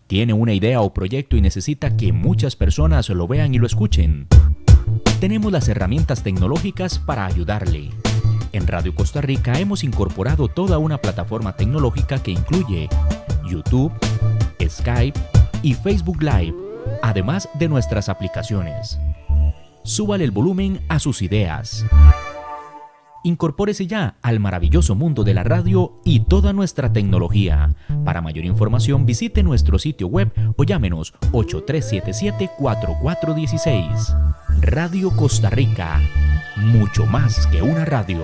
¿Tiene una idea o proyecto y necesita que muchas personas lo vean y lo escuchen? Tenemos las herramientas tecnológicas para ayudarle. En Radio Costa Rica hemos incorporado toda una plataforma tecnológica que incluye YouTube, Skype y Facebook Live, además de nuestras aplicaciones. Súbale el volumen a sus ideas. Incorpórese ya al maravilloso mundo de la radio y toda nuestra tecnología. Para mayor información visite nuestro sitio web o llámenos 8377-4416. Radio Costa Rica, mucho más que una radio.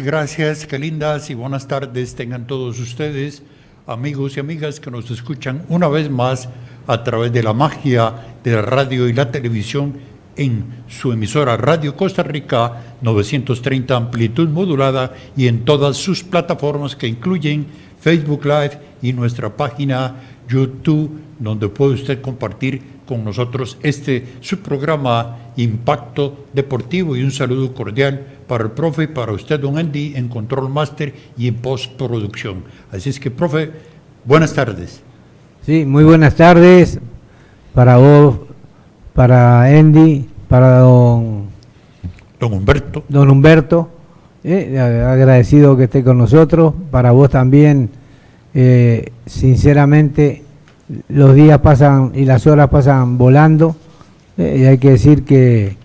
Gracias, qué lindas y buenas tardes tengan todos ustedes, amigos y amigas que nos escuchan una vez más a través de la magia de la radio y la televisión en su emisora Radio Costa Rica 930 amplitud modulada y en todas sus plataformas que incluyen Facebook Live y nuestra página YouTube, donde puede usted compartir con nosotros su programa Impacto Deportivo, y un saludo cordial para el profe, para usted, don Andy, en Control Master y en postproducción. Así es que, profe, buenas tardes. Sí, muy buenas tardes para vos, para Andy, para don Humberto. Don Humberto, agradecido que esté con nosotros. Para vos también, sinceramente, los días pasan y las horas pasan volando, y hay que decir que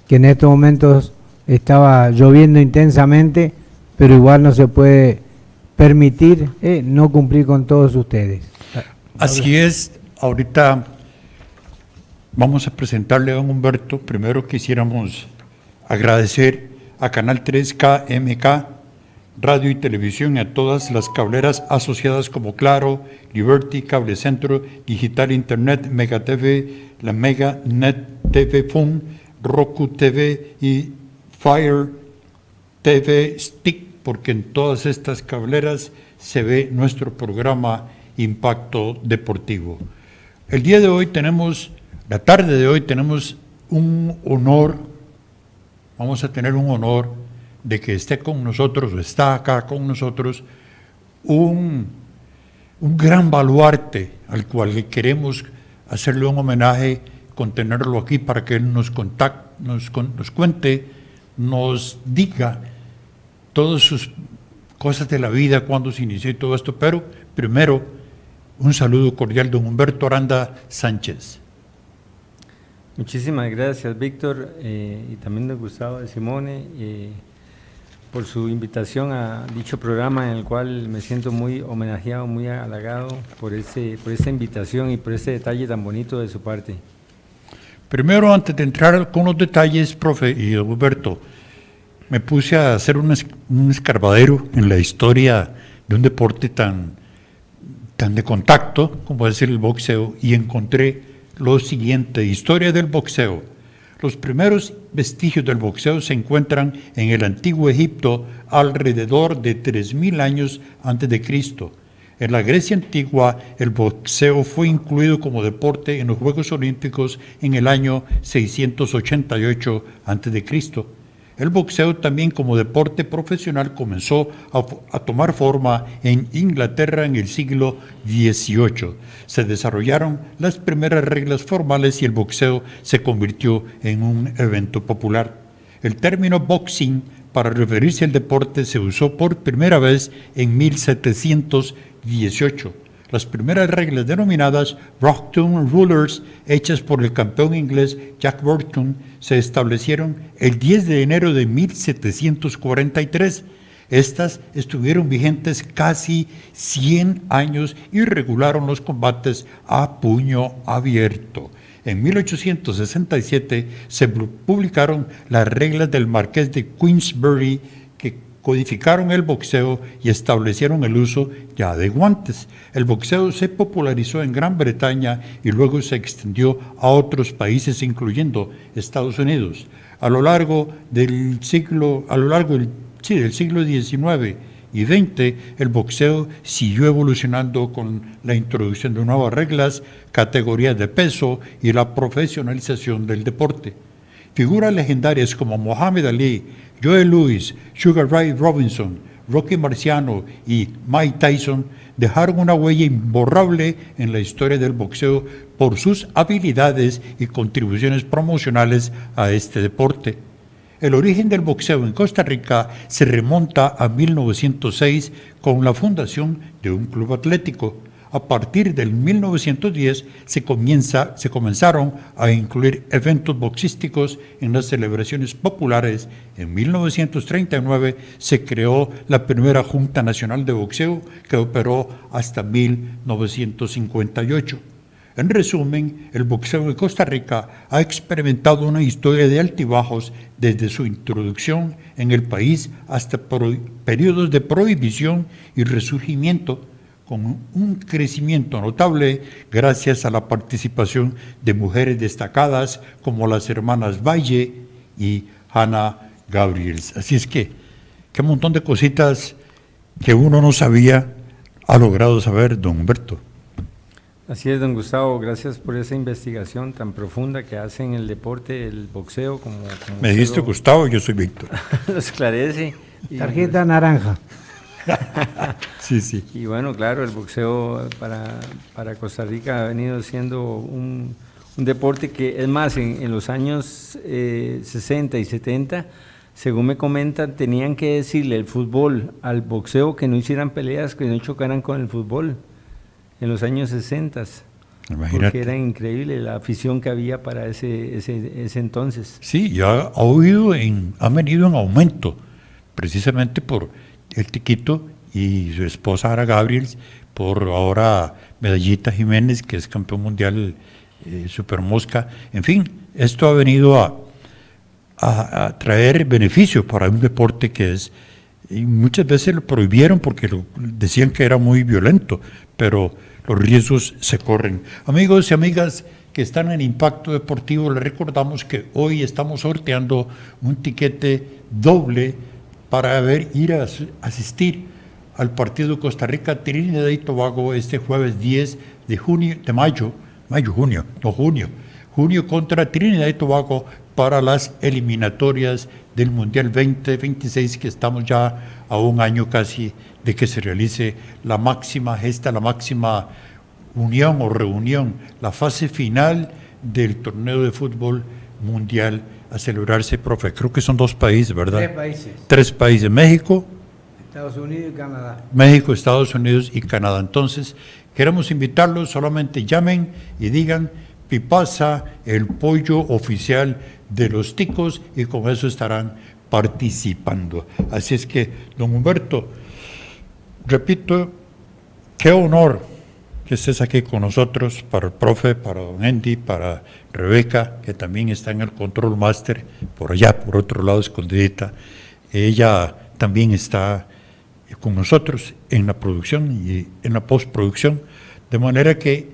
en estos momentos estaba lloviendo intensamente, pero igual no se puede permitir no cumplir con todos ustedes. Así es, ahorita vamos a presentarle a don Humberto. Primero quisiéramos agradecer a Canal 3 KMK, Radio y Televisión, y a todas las cableras asociadas como Claro, Liberty, Cable Centro, Digital Internet, Mega TV, la Mega Net TV Phone, Roku TV y Fire TV Stick, porque en todas estas cableras se ve nuestro programa Impacto Deportivo. El día de hoy la tarde de hoy tenemos un honor, vamos a tener un honor de que esté con nosotros, o está acá con nosotros, un gran baluarte al cual le queremos hacerle un homenaje, con tenerlo aquí para que él nos cuente, nos diga todas sus cosas de la vida, cuándo se inició y todo esto. Pero primero, un saludo cordial, don Humberto Aranda Sánchez. Muchísimas gracias, Víctor, y también de Gustavo de Simone, por su invitación a dicho programa, en el cual me siento muy homenajeado, muy halagado por esa invitación y por ese detalle tan bonito de su parte. Primero, antes de entrar con los detalles, profe y don Humberto, me puse a hacer un escarbadero en la historia de un deporte tan de contacto, como es el boxeo, y encontré lo siguiente: historia del boxeo. Los primeros vestigios del boxeo se encuentran en el antiguo Egipto alrededor de 3000 años antes de Cristo. En la Grecia antigua, el boxeo fue incluido como deporte en los Juegos Olímpicos en el año 688 a.C. El boxeo también como deporte profesional comenzó a tomar forma en Inglaterra en el siglo XVIII. Se desarrollaron las primeras reglas formales y el boxeo se convirtió en un evento popular. El término boxing para referirse al deporte se usó por primera vez en 1718. Las primeras reglas denominadas Broughton Rulers, hechas por el campeón inglés Jack Burton, se establecieron el 10 de enero de 1743. Estas estuvieron vigentes casi 100 años y regularon los combates a puño abierto. En 1867 se publicaron las reglas del Marqués de Queensberry, que codificaron el boxeo y establecieron el uso ya de guantes. El boxeo se popularizó en Gran Bretaña y luego se extendió a otros países, incluyendo Estados Unidos. A lo largo del siglo XIX y XX, el boxeo siguió evolucionando con la introducción de nuevas reglas, categorías de peso y la profesionalización del deporte. Figuras legendarias como Muhammad Ali, Joe Louis, Sugar Ray Robinson, Rocky Marciano y Mike Tyson dejaron una huella imborrable en la historia del boxeo por sus habilidades y contribuciones promocionales a este deporte. El origen del boxeo en Costa Rica se remonta a 1906 con la fundación de un club atlético. A partir del 1910 se comenzaron a incluir eventos boxísticos en las celebraciones populares. En 1939 se creó la primera Junta Nacional de Boxeo, que operó hasta 1958. En resumen, el boxeo en Costa Rica ha experimentado una historia de altibajos desde su introducción en el país hasta periodos de prohibición y resurgimiento, con un crecimiento notable gracias a la participación de mujeres destacadas como las hermanas Valle y Hanna Gabriels. Así es que, qué montón de cositas que uno no sabía ha logrado saber don Humberto. Así es, don Gustavo, gracias por esa investigación tan profunda que hace en el deporte, el boxeo. Como Me dijiste Gustavo, yo soy Víctor. Lo esclarece. Tarjeta naranja. Sí, sí. Y bueno, claro, el boxeo para Costa Rica ha venido siendo un deporte que, es más, en los años 60 y 70, según me comentan, tenían que decirle el fútbol al boxeo que no hicieran peleas, que no chocaran con el fútbol, en los años 60. Imagínate. Porque era increíble la afición que había para ese entonces. Sí, ya ha venido en aumento, precisamente por el Tiquito y su esposa Ara Gabriels, por ahora Medallita Jiménez, que es campeón mundial Super Mosca. En fin, esto ha venido a traer beneficios para un deporte que es, y muchas veces lo prohibieron porque decían que era muy violento, pero los riesgos se corren. Amigos y amigas que están en Impacto Deportivo, les recordamos que hoy estamos sorteando un tiquete doble para ir a asistir al partido Costa Rica-Trinidad y Tobago este jueves 10 de junio contra Trinidad y Tobago para las eliminatorias del Mundial 2026, que estamos ya a un año casi de que se realice la máxima unión o reunión, la fase final del torneo de fútbol mundial a celebrarse, profe. Creo que son 2 países, ¿verdad? 3 países. 3 países, México, Estados Unidos y Canadá. México, Estados Unidos y Canadá. Entonces, queremos invitarlos, solamente llamen y digan Pipasa, el pollo oficial de los ticos, y con eso estarán participando. Así es que, don Humberto, repito, qué honor que estés aquí con nosotros, para el profe, para don Andy, para Rebeca, que también está en el control master, por allá, por otro lado, escondidita. Ella también está con nosotros en la producción y en la postproducción, de manera que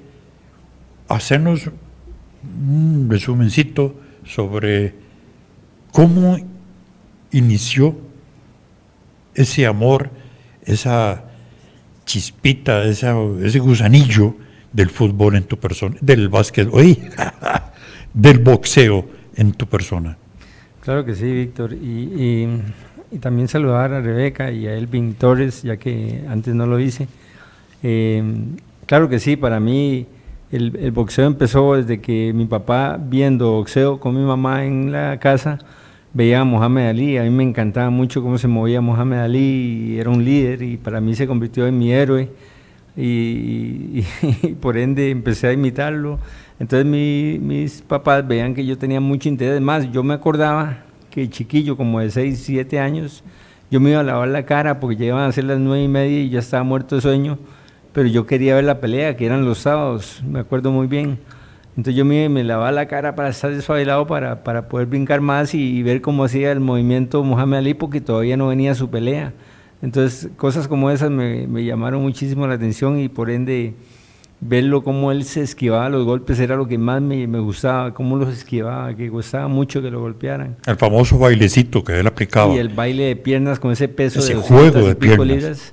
hacernos un resumencito sobre cómo inició ese amor, esa chispita, ese gusanillo del fútbol en tu persona, del básquet, del boxeo en tu persona. Claro que sí, Víctor. Y también saludar a Rebeca y a Elvin Torres, ya que antes no lo hice. Claro que sí, para mí el boxeo empezó desde que mi papá, viendo boxeo con mi mamá en la casa, veía a Mohamed Ali. A mí me encantaba mucho cómo se movía Mohamed Ali, y era un líder, y para mí se convirtió en mi héroe, y por ende empecé a imitarlo. Entonces mis papás veían que yo tenía mucho interés. Más, yo me acordaba que chiquillo, como de 6, 7 años, yo me iba a lavar la cara porque ya iban a ser las 9:30 y ya estaba muerto de sueño, pero yo quería ver la pelea, que eran los sábados, me acuerdo muy bien. Entonces yo me lavaba la cara para estar despabilado, para poder brincar más y ver cómo hacía el movimiento Mohamed Ali, porque todavía no venía su pelea. Entonces cosas como esas me llamaron muchísimo la atención, y por ende verlo cómo él se esquivaba los golpes era lo que más me gustaba, cómo los esquivaba, que gustaba mucho que lo golpearan. El famoso bailecito que él aplicaba. Y el baile de piernas con ese peso ese de juego de piernas. Libras.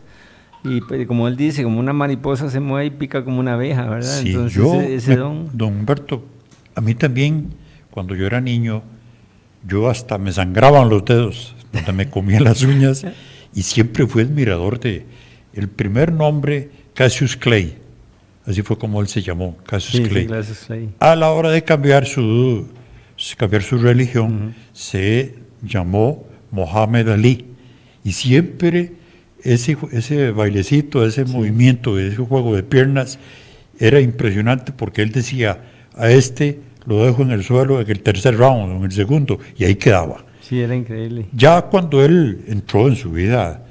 Y como él dice, como una mariposa se mueve y pica como una abeja, ¿verdad? Sí, entonces ese don... Don Humberto, a mí también, cuando yo era niño, yo hasta me sangraban los dedos, donde me comían las uñas, y siempre fui admirador de el primer nombre, Cassius Clay. Así fue como él se llamó, Cassius Clay. Sí, Clay. A la hora de cambiar su religión, se llamó Mohamed Ali. Y siempre ese bailecito, ese movimiento, ese juego de piernas, era impresionante, porque él decía, a este lo dejo en el suelo en el tercer round, en el segundo, y ahí quedaba. Sí, era increíble. Ya cuando él entró en su vida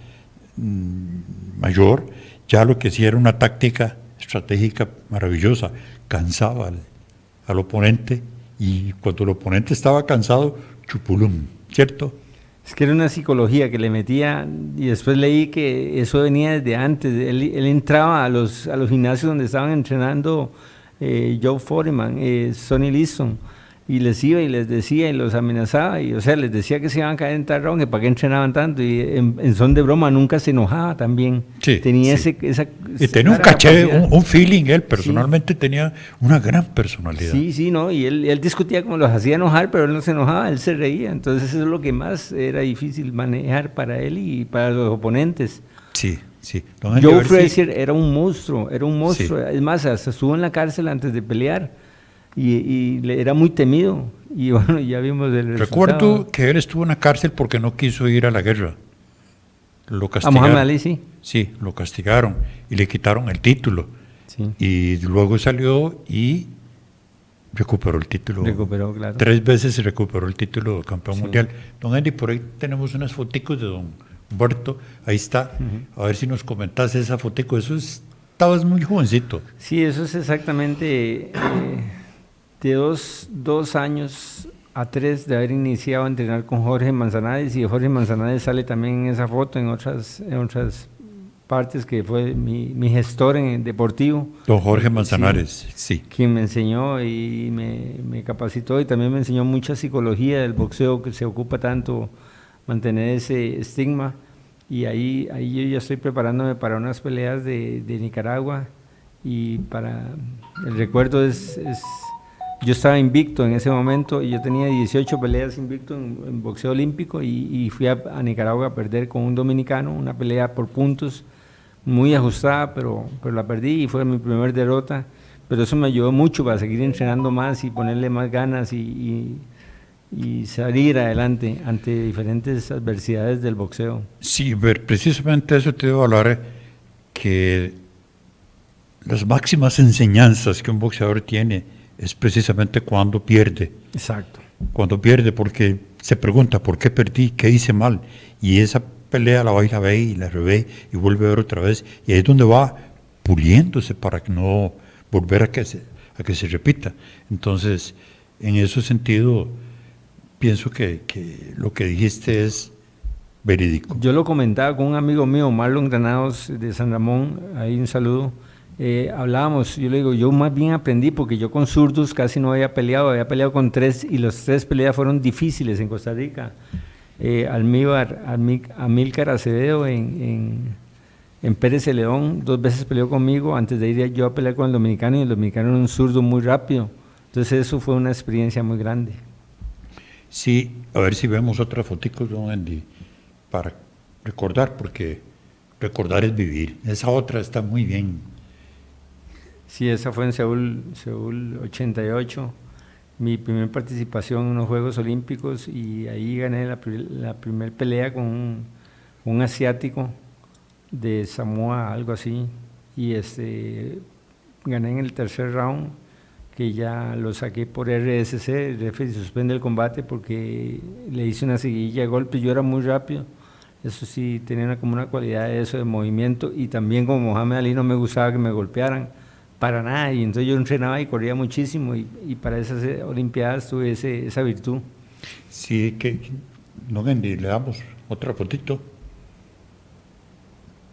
mayor, ya lo que hacía era una táctica estratégica maravillosa, cansaba al oponente, y cuando el oponente estaba cansado, chupulum, ¿cierto? Es que era una psicología que le metía, y después leí que eso venía desde antes. Él entraba a los gimnasios donde estaban entrenando Joe Foreman, Sonny Liston, y les iba y les decía y los amenazaba, y o sea, les decía que se iban a caer en tal round, que para qué entrenaban tanto, y en son de broma nunca se enojaba también. Sí, tenía sí. esa y tenía un caché, un feeling. Él personalmente tenía una gran personalidad. Sí, no, y él discutía como los hacía enojar, pero él no se enojaba, él se reía. Entonces eso es lo que más era difícil manejar para él y para los oponentes. Sí. Joe Frazier era un monstruo. Sí. Es más, hasta estuvo en la cárcel antes de pelear, y era muy temido, y bueno, ya vimos el resultado. Recuerdo que él estuvo en la cárcel porque no quiso ir a la guerra. Lo castigaron. A Mohamed Ali, sí. Sí, lo castigaron y le quitaron el título. Sí. Y luego salió y recuperó el título. Recuperó, claro. 3 veces recuperó el título de campeón mundial. Don Andy, por ahí tenemos unas foticos de don Humberto. Ahí está. A ver si nos comentás esa fotico. Estabas muy jovencito. Sí, eso es exactamente de 2 años a 3 de haber iniciado a entrenar con Jorge Manzanares, y Jorge Manzanares sale también en esa foto, en otras partes, que fue mi gestor en deportivo. Don Jorge Manzanares, sí. Quien me enseñó y me capacitó, y también me enseñó mucha psicología del boxeo, que se ocupa tanto mantener ese estigma. Y ahí yo ya estoy preparándome para unas peleas de Nicaragua, y para el recuerdo yo estaba invicto en ese momento, y yo tenía 18 peleas invicto en boxeo olímpico, y fui a Nicaragua a perder con un dominicano, una pelea por puntos muy ajustada, pero la perdí, y fue mi primer derrota. Pero eso me ayudó mucho para seguir entrenando más y ponerle más ganas y salir adelante ante diferentes adversidades del boxeo. Sí, precisamente eso te iba a hablar, que las máximas enseñanzas que un boxeador tiene es precisamente cuando pierde. Exacto. Cuando pierde, porque se pregunta, ¿por qué perdí? ¿Qué hice mal? Y esa pelea la va y la ve y la revé y vuelve a ver otra vez, y ahí es donde va puliéndose para que no volver a que se repita. Entonces, en ese sentido, pienso que lo que dijiste es verídico. Yo lo comentaba con un amigo mío, Marlon Granados, de San Ramón, ahí un saludo. Hablábamos, yo le digo, yo más bien aprendí, porque yo con zurdos casi no había peleado con 3, y las 3 peleas fueron difíciles en Costa Rica. Amílcar Acevedo en Pérez de León 2 veces peleó conmigo antes de ir yo a pelear con el dominicano, y el dominicano era un zurdo muy rápido. Entonces eso fue una experiencia muy grande. Sí, a ver si vemos otras fotos, don Andy, para recordar, porque recordar es vivir. Esa otra está muy bien. Sí, esa fue en Seúl 88, mi primera participación en los Juegos Olímpicos, y ahí gané la primera pelea con un asiático de Samoa, algo así, y gané en el tercer round, que ya lo saqué por RSC, el referee suspende el combate porque le hice una seguidilla de golpes. Yo era muy rápido, eso sí, tenía como una cualidad de eso, de movimiento, y también como Mohamed Ali no me gustaba que me golpearan para nada, y entonces yo entrenaba y corría muchísimo, y para esas Olimpiadas tuve esa virtud. Sí, que no, Andy, le damos otra fotito.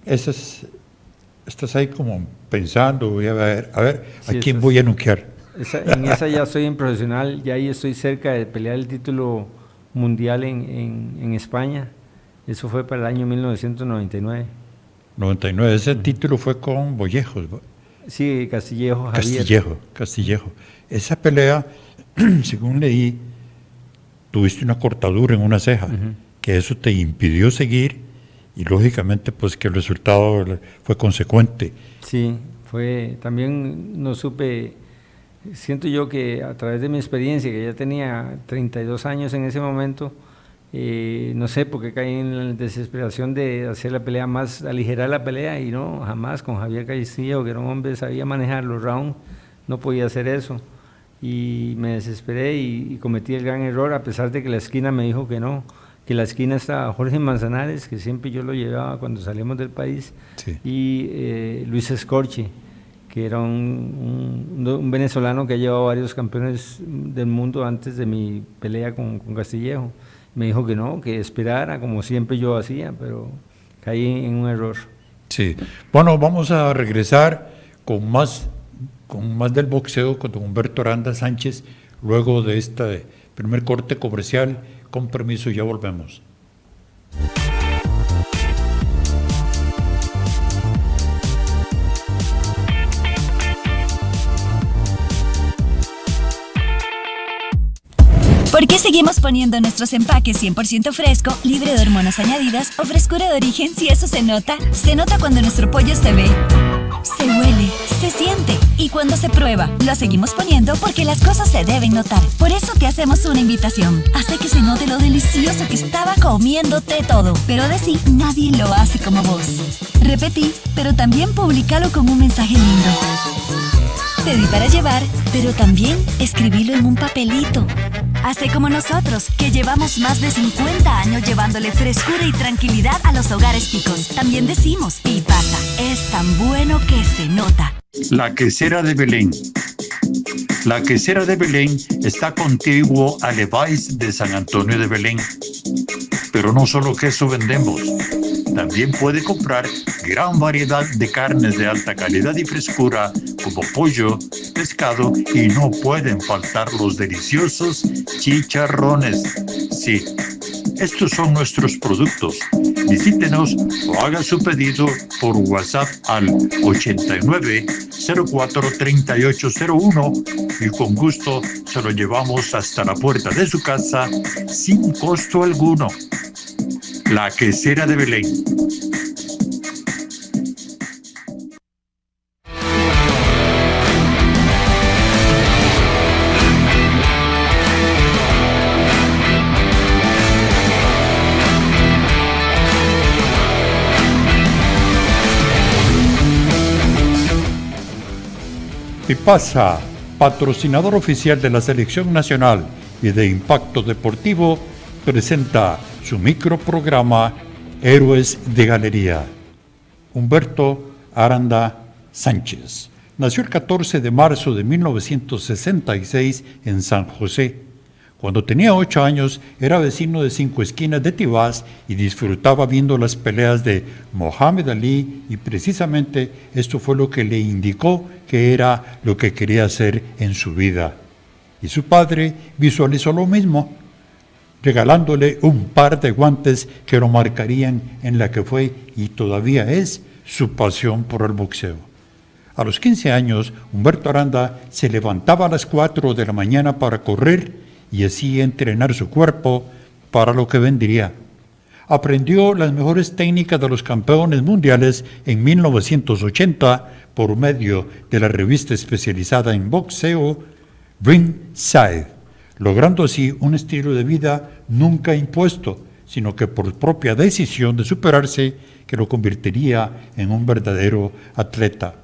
Estás ahí como pensando, voy a ver sí, a quién voy a noquear. En esa ya estoy en profesional, ya ahí estoy cerca de pelear el título mundial en España. Eso fue para el año 1999. 99, ese título fue con Bollejos. Sí, Castillejo, Javier. Castillejo. Esa pelea, según leí, tuviste una cortadura en una ceja, que eso te impidió seguir, y lógicamente pues que el resultado fue consecuente. Sí, también no supe, siento yo que a través de mi experiencia, que ya tenía 32 años en ese momento, no sé por qué caí en la desesperación de hacer la pelea más, aligerar la pelea, y no, jamás con Javier Castillejo, que era un hombre que sabía manejar los rounds, no podía hacer eso, y me desesperé y cometí el gran error, a pesar de que la esquina me dijo que no, que la esquina estaba Jorge Manzanares, que siempre yo lo llevaba cuando salimos del país, sí, y Luis Escorchi, que era un venezolano que ha llevado varios campeones del mundo antes de mi pelea con Castillejo. Me dijo que no, que esperara, como siempre yo hacía, pero caí en un error. Sí, bueno, vamos a regresar con más del boxeo con don Humberto Aranda Sánchez, luego de este primer corte comercial. Con permiso, ya volvemos. ¿Por qué seguimos poniendo nuestros empaques 100% fresco, libre de hormonas añadidas o frescura de origen si eso se nota? Se nota cuando nuestro pollo se ve, se huele, se siente, y cuando se prueba. Lo seguimos poniendo porque las cosas se deben notar. Por eso te hacemos una invitación. Hace que se note lo delicioso que estaba comiéndote todo. Pero de sí, nadie lo hace como vos. Repetí, pero también publicalo con un mensaje lindo. Pedí para llevar, pero también escribilo en un papelito. Hace como nosotros, que llevamos más de 50 años llevándole frescura y tranquilidad a los hogares ticos. También decimos, y pasa, es tan bueno que se nota. La Quesera de Belén. La Quesera de Belén está contiguo a Levi's de San Antonio de Belén. Pero no solo queso vendemos. También puede comprar gran variedad de carnes de alta calidad y frescura, como pollo, pescado, y no pueden faltar los deliciosos chicharrones. Sí, estos son nuestros productos. Visítenos o haga su pedido por WhatsApp al 89 04 3801 y con gusto se lo llevamos hasta la puerta de su casa sin costo alguno. La Quesera de Belén. Pipasa, patrocinador oficial de la Selección Nacional y de Impacto Deportivo, presenta su microprograma Héroes de Galería. Humberto Aranda Sánchez nació el 14 de marzo de 1966 en San José. Cuando tenía 8 años era vecino de Cinco Esquinas de Tibás y disfrutaba viendo las peleas de Mohamed Ali, y precisamente esto fue lo que le indicó que era lo que quería hacer en su vida. Y su padre visualizó lo mismo, regalándole un par de guantes que lo marcarían en la que fue y todavía es su pasión por el boxeo. A los 15 años, Humberto Aranda se levantaba a las 4 de la mañana para correr y así entrenar su cuerpo para lo que vendría. Aprendió las mejores técnicas de los campeones mundiales en 1980 por medio de la revista especializada en boxeo Ringside, logrando así un estilo de vida nunca impuesto, sino que por propia decisión de superarse, que lo convertiría en un verdadero atleta.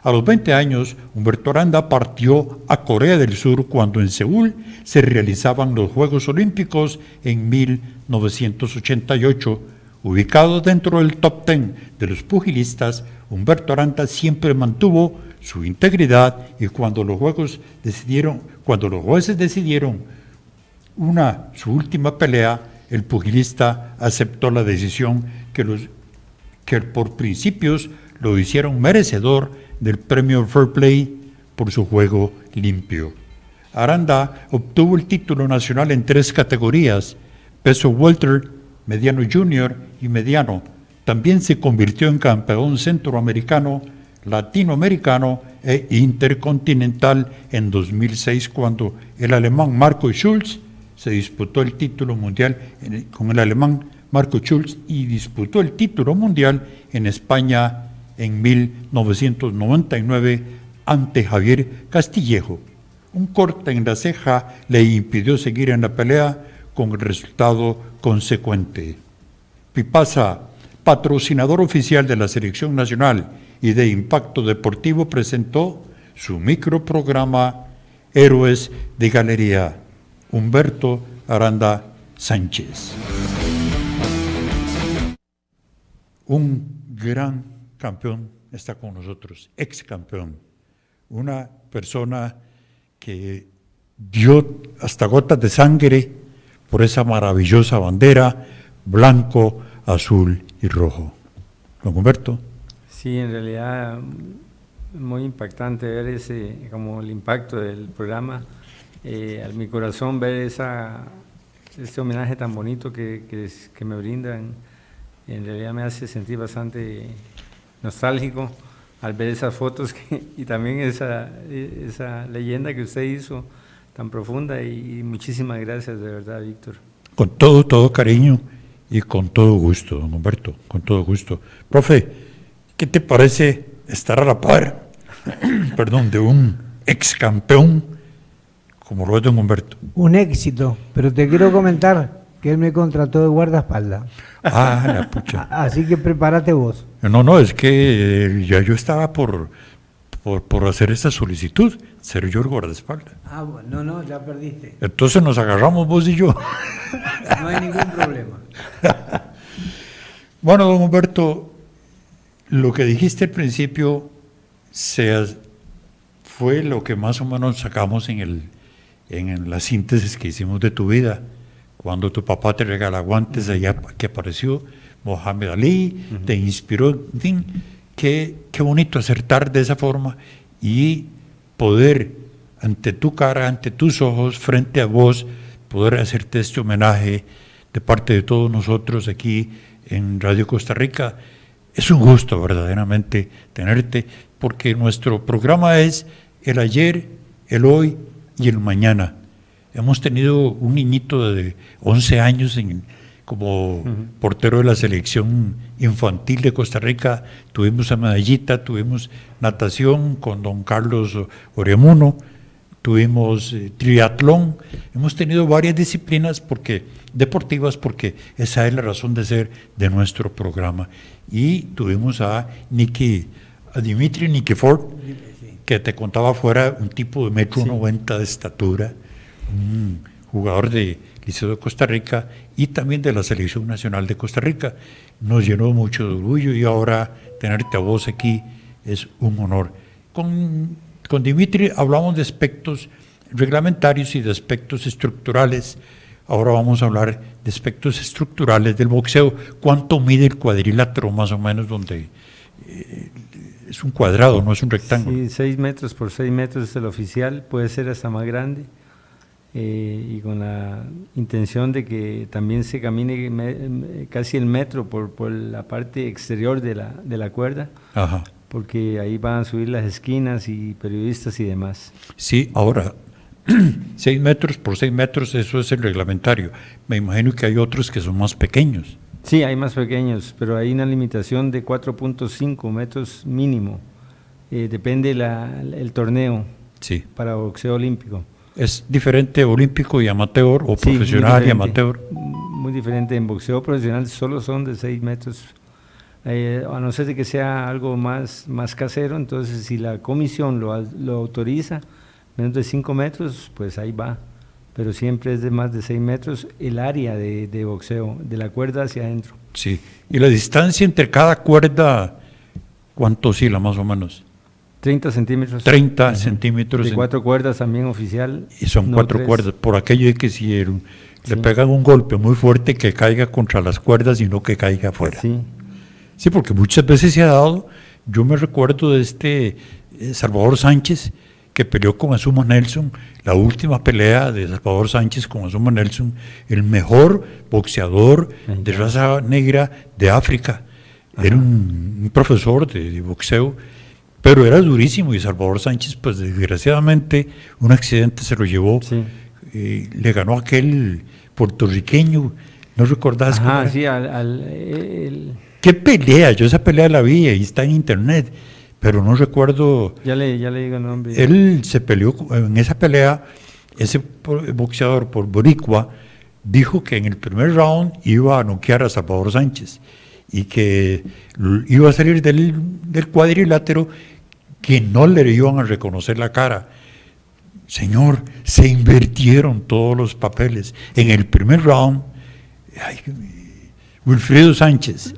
A los 20 años, Humberto Aranda partió a Corea del Sur cuando en Seúl se realizaban los Juegos Olímpicos en 1988. Ubicado dentro del top 10 de los pugilistas, Humberto Aranda siempre mantuvo su integridad y cuando los jueces decidieron su última pelea, el pugilista aceptó la decisión que por principios lo hicieron merecedor del premio Fair Play por su juego limpio. Aranda obtuvo el título nacional en 3 categorías: peso welter, mediano junior y mediano. También se convirtió en campeón centroamericano, latinoamericano e intercontinental en 2006 cuando el alemán Marco Schulz se disputó el título mundial con el alemán Marco Schulz y disputó el título mundial en España en 1999 ante Javier Castillejo. Un corte en la ceja le impidió seguir en la pelea con el resultado consecuente. Pipasa, patrocinador oficial de la Selección Nacional y de Impacto Deportivo, presentó su microprograma Héroes de Galería. Humberto Aranda Sánchez. Un gran campeón está con nosotros, ex campeón, una persona que dio hasta gotas de sangre por esa maravillosa bandera blanco, azul y rojo. Don Humberto. Sí, en realidad muy impactante ver como el impacto del programa. A mi corazón ver este homenaje tan bonito que me brindan, en realidad me hace sentir bastante nostálgico al ver esas fotos y también esa leyenda que usted hizo tan profunda, y muchísimas gracias de verdad, Víctor. Con todo cariño y con todo gusto, don Humberto, con todo gusto. Profe, ¿qué te parece estar a la par, de un ex campeón como lo es don Humberto? Un éxito, pero te quiero comentar que él me contrató de guardaespaldas. Ah, la pucha. Así que prepárate vos. No, es que ya yo estaba por hacer esa solicitud, ser yo el guardaespaldas. Ah, bueno, no, ya perdiste. Entonces nos agarramos vos y yo. No hay ningún problema. Bueno, don Humberto, lo que dijiste al principio fue lo que más o menos sacamos en la síntesis que hicimos de tu vida. Cuando tu papá te regala guantes, allá que apareció Mohamed Ali, te inspiró, en fin, qué bonito acertar de esa forma y poder, ante tu cara, ante tus ojos, frente a vos, poder hacerte este homenaje de parte de todos nosotros aquí en Radio Costa Rica. Es un gusto verdaderamente tenerte, porque nuestro programa es el ayer, el hoy y el mañana. Hemos tenido un niñito de 11 años como portero de la selección infantil de Costa Rica. Tuvimos a Medallita, tuvimos natación con don Carlos Oremuno, tuvimos triatlón. Hemos tenido varias disciplinas deportivas porque esa es la razón de ser de nuestro programa. Y tuvimos a Dimitri Nikifor, que te contaba fuera, un tipo de 1,90 m de estatura, un jugador de Liceo de Costa Rica y también de la Selección Nacional de Costa Rica. Nos llenó mucho de orgullo y ahora tenerte a vos aquí es un honor. Con Dimitri hablamos de aspectos reglamentarios y de aspectos estructurales. Ahora vamos a hablar de aspectos estructurales del boxeo. ¿Cuánto mide el cuadrilátero más o menos, donde es un cuadrado, no es un rectángulo? Sí, 6 metros por 6 metros es el oficial, puede ser hasta más grande. Y con la intención de que también se camine casi el metro por la parte exterior de la cuerda. Ajá. Porque ahí van a subir las esquinas y periodistas y demás. Sí, ahora, 6 metros por 6 metros, eso es el reglamentario. Me imagino que hay otros que son más pequeños. Sí, hay más pequeños, pero hay una limitación de 4.5 metros mínimo. Depende el torneo Sí. para boxeo olímpico. ¿Es diferente olímpico y amateur o Sí, profesional y muy amateur? muy diferente. En boxeo profesional solo son de 6 metros. A no ser de que sea algo más casero, entonces si la comisión lo autoriza, menos de 5 metros, pues ahí va. Pero siempre es de más de 6 metros el área de boxeo, de la cuerda hacia adentro. Sí. ¿Y la distancia entre cada cuerda, cuánto oscila más o menos? 30 centímetros. 30 centímetros. De 4 cuerdas también oficial. Y son no 4 3. cuerdas, por aquello de que si le Sí. pegan un golpe muy fuerte que caiga contra las cuerdas y no que caiga afuera. Sí, Sí, porque muchas veces se ha dado, yo me recuerdo de Salvador Sánchez, que peleó con Azuma Nelson, la última pelea de Salvador Sánchez con Azuma Nelson, el mejor boxeador de raza negra de África. Era un profesor de boxeo, pero era durísimo, y Salvador Sánchez, pues desgraciadamente, un accidente se lo llevó, sí. le ganó a aquel puertorriqueño, ¿no recordás? cómo Ajá, era? sí, ¿Qué pelea? Yo esa pelea la vi y está en internet, pero no recuerdo. ya le digo el nombre. Él se peleó en esa pelea, ese boxeador por boricua dijo que en el primer round iba a noquear a Salvador Sánchez y que iba a salir del cuadrilátero, que no le iban a reconocer la cara. Señor, se invirtieron todos los papeles. En el primer round, Wilfrido Sánchez.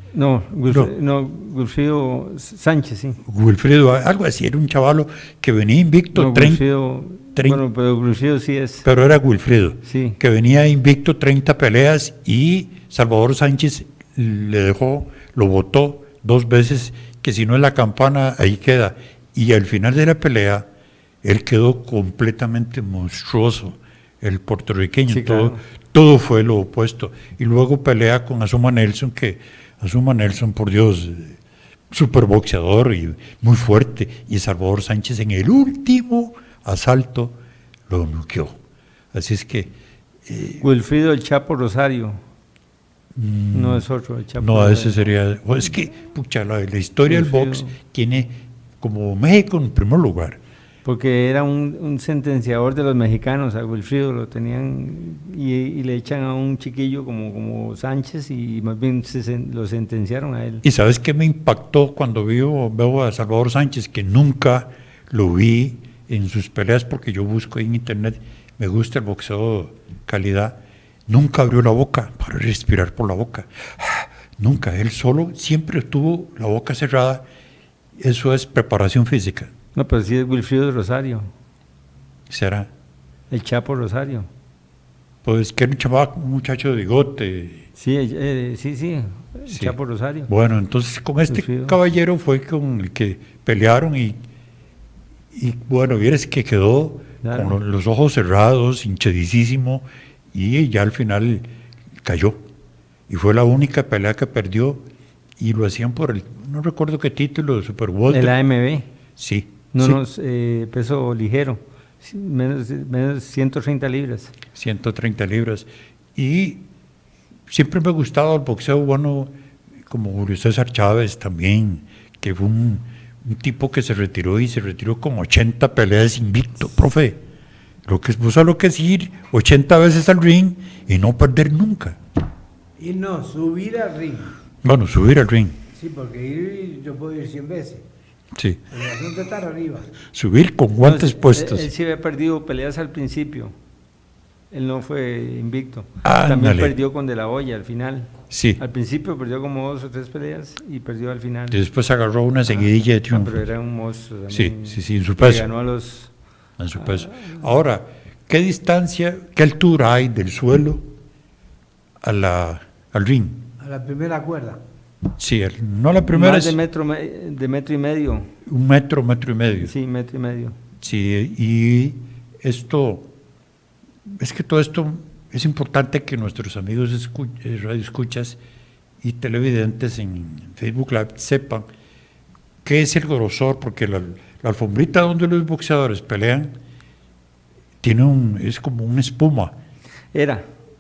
Wilfrido Sánchez, sí. Wilfrido, algo así, era un chavalo que venía invicto, No, Wilfrido, 30, bueno, pero Wilfrido sí es. pero era Wilfrido, Sí. que venía invicto 30 peleas, y Salvador Sánchez le dejó, lo botó 2 veces, que si no es la campana, ahí queda. Y al final de la pelea, él quedó completamente monstruoso, el puertorriqueño, Sí, claro. todo fue lo opuesto. Y luego pelea con Azuma Nelson, que Azuma Nelson, por Dios, super boxeador y muy fuerte, y Salvador Sánchez en el último asalto lo noqueó. Así es que Wilfrido el Chapo Rosario. No es otro, el Chapo no, Rosario. ese sería, es que pucha, la historia del Wilfrido. box tiene como México en primer lugar. Porque era un sentenciador de los mexicanos, a Wilfrido lo tenían y le echan a un chiquillo como Sánchez, y más bien lo sentenciaron a él. Y sabes qué me impactó cuando veo a Salvador Sánchez, que nunca lo vi en sus peleas, porque yo busco en internet, me gusta el boxeo calidad, nunca abrió la boca para respirar por la boca. Nunca, él solo siempre tuvo la boca cerrada. Eso es preparación física. No, pero sí es Wilfrido Rosario, ¿Será? el Chapo Rosario. Pues que era un muchacho de bigote. Sí, sí, el Sí. Chapo Rosario. Bueno, entonces con este Wilfrido. caballero fue con el que pelearon, y bueno, vieres que quedó Claro. con los ojos cerrados, hinchadísimo, y ya al final cayó. Y fue la única pelea que perdió, y lo hacían por no recuerdo qué título, de Super Welter. El AMB, Sí. no, sí, peso ligero, menos 130 libras. 130 libras. Y siempre me ha gustado el boxeo, bueno, como Julio César Chávez también, que fue un tipo que se retiró con 80 peleas invicto, profe. Lo que vos sabes lo que es ir 80 veces al ring y no perder nunca. Y no, subir al ring. Bueno, subir al ring, Sí, porque ir yo puedo ir 100 veces. sí. El asunto es estar arriba. Subir con guantes No, puestos. Él sí había perdido peleas al principio. Él no fue invicto. Ándale. También perdió con De La Hoya al final. Sí. Al principio perdió como 2 o 3 peleas y perdió al final. Después agarró una seguidilla de Ah, triunfos. pero era un monstruo Sí, también. sí, en su Le peso. ganó a los... En su peso. Ahora, ¿qué distancia, qué altura hay del suelo al ring? A la primera cuerda. Sí, no la primera Más es de metro y medio. 1 metro, 1,5 metros. Sí, 1,5 metros. Sí, y esto, es que todo esto es importante que nuestros amigos radioescuchas y televidentes en Facebook Live sepan qué es el grosor, porque la alfombrita donde los boxeadores pelean es como una espuma.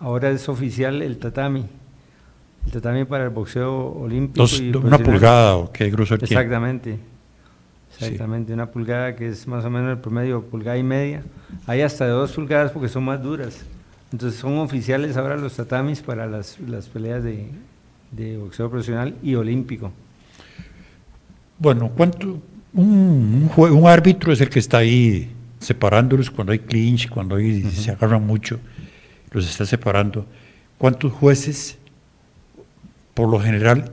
Ahora es oficial el tatami para el boxeo olímpico. Una pulgada, ¿o qué grosor tiene? Exactamente, sí. Una pulgada, que es más o menos el promedio, pulgada y media. Hay hasta de 2 pulgadas porque son más duras. Entonces son oficiales ahora los tatamis para las peleas de boxeo profesional y olímpico. Bueno, un árbitro es el que está ahí separándolos cuando hay clinch, cuando se agarran mucho, los está separando. ¿Cuántos jueces, por lo general,